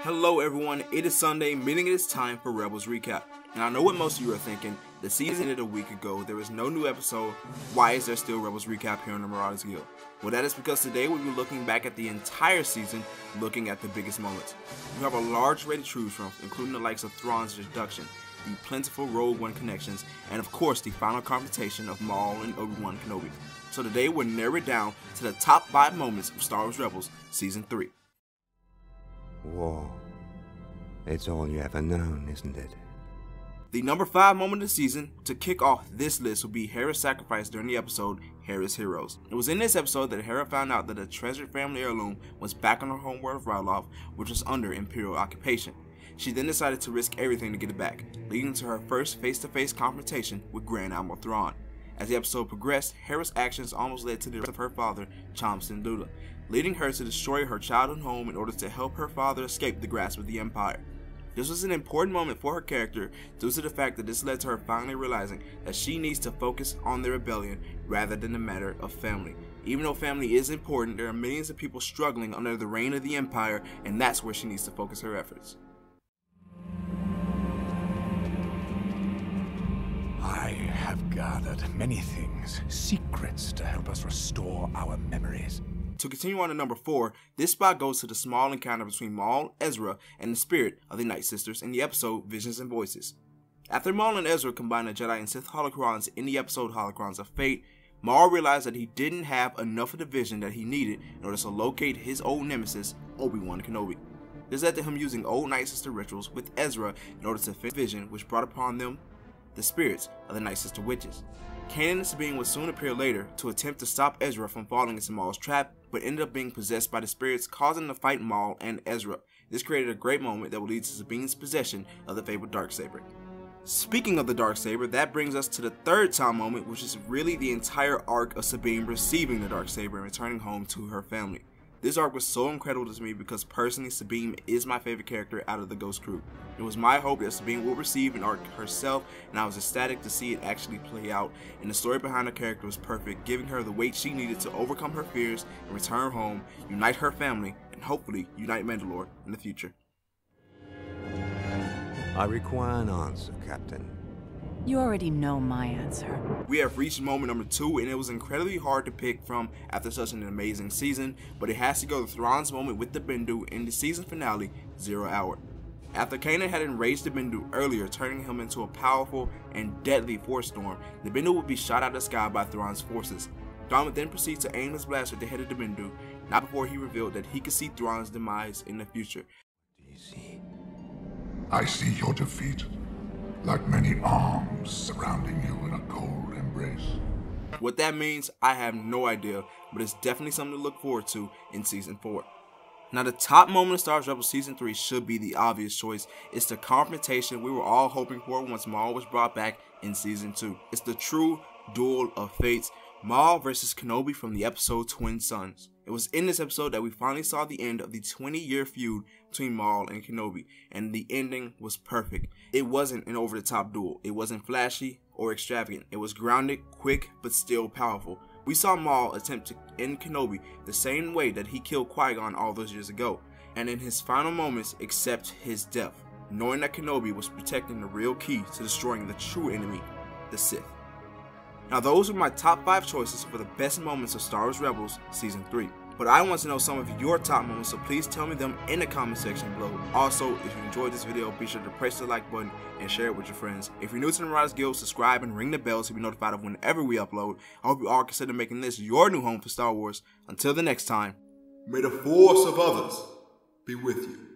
Hello everyone, it is Sunday, meaning it is time for Rebels Recap. And I know what most of you are thinking, the season ended a week ago, there is no new episode, why is there still Rebels Recap here on the Marauders Guild? Well, that is because today we'll be looking back at the entire season, looking at the biggest moments. We have a large array to choose from, including the likes of Thrawn's introduction, the plentiful Rogue One connections, and of course the final confrontation of Maul and Obi-Wan Kenobi. So today we'll narrow it down to the top 5 moments of Star Wars Rebels Season 3. War. It's all you ever known, isn't it? The number 5 moment of the season to kick off this list will be Hera's sacrifice during the episode Hera's Heroes. It was in this episode that Hera found out that a treasured family heirloom was back on her homeworld of Ryloth, which was under Imperial occupation. She then decided to risk everything to get it back, leading to her first face-to-face confrontation with Grand Admiral Thrawn. As the episode progressed, Hera's actions almost led to the death of her father, Cham Syndulla, leading her to destroy her childhood home in order to help her father escape the grasp of the Empire. This was an important moment for her character due to the fact that this led to her finally realizing that she needs to focus on the rebellion rather than the matter of family. Even though family is important, there are millions of people struggling under the reign of the Empire, and that's where she needs to focus her efforts. I have gathered many things, secrets to help us restore our memories. To continue on to number 4, this spot goes to the small encounter between Maul, Ezra, and the spirit of the Night Sisters in the episode Visions and Voices. After Maul and Ezra combined the Jedi and Sith holocrons in the episode Holocrons of Fate, Maul realized that he didn't have enough of the vision that he needed in order to locate his old nemesis, Obi-Wan Kenobi. This led to him using old Night Sister rituals with Ezra in order to finish vision, which brought upon them the spirits of the Night Sister witches. Kanan and Sabine would soon appear later to attempt to stop Ezra from falling into Maul's trap, but ended up being possessed by the spirits, causing them to fight Maul and Ezra. This created a great moment that would lead to Sabine's possession of the fabled Darksaber. Speaking of the Darksaber, that brings us to the third time moment, which is really the entire arc of Sabine receiving the Darksaber and returning home to her family. This arc was so incredible to me because personally Sabine is my favorite character out of the Ghost crew. It was my hope that Sabine will receive an arc herself, and I was ecstatic to see it actually play out, and the story behind her character was perfect, giving her the weight she needed to overcome her fears and return home, unite her family, and hopefully unite Mandalore in the future. I require an answer, Captain. You already know my answer. We have reached moment number 2, and it was incredibly hard to pick from after such an amazing season, but it has to go to Thrawn's moment with the Bendu in the season finale, 0 Hour. After Kanan had enraged the Bendu earlier, turning him into a powerful and deadly force storm, the Bendu would be shot out of the sky by Thrawn's forces. Thrawn would then proceed to aim his blaster at the head of the Bendu, not before he revealed that he could see Thrawn's demise in the future. Do you see? I see your defeat, like many arms surrounding you in a cold embrace. What that means, I have no idea, but it's definitely something to look forward to in Season 4. Now the top moment of Star Wars Rebels Season 3 should be the obvious choice. It's the confrontation we were all hoping for once Maul was brought back in Season 2. It's the true duel of fates, Maul versus Kenobi from the episode Twin Suns. It was in this episode that we finally saw the end of the 20-year feud between Maul and Kenobi, and the ending was perfect. It wasn't an over-the-top duel. It wasn't flashy or extravagant. It was grounded, quick, but still powerful. We saw Maul attempt to end Kenobi the same way that he killed Qui-Gon all those years ago, and in his final moments accept his death, knowing that Kenobi was protecting the real key to destroying the true enemy, the Sith. Now those are my top 5 choices for the best moments of Star Wars Rebels Season 3. But I want to know some of your top moments, so please tell me them in the comment section below. Also, if you enjoyed this video, be sure to press the like button and share it with your friends. If you're new to the Marauders Guild, subscribe and ring the bell to be notified of whenever we upload. I hope you all consider making this your new home for Star Wars. Until the next time, may the force of others be with you.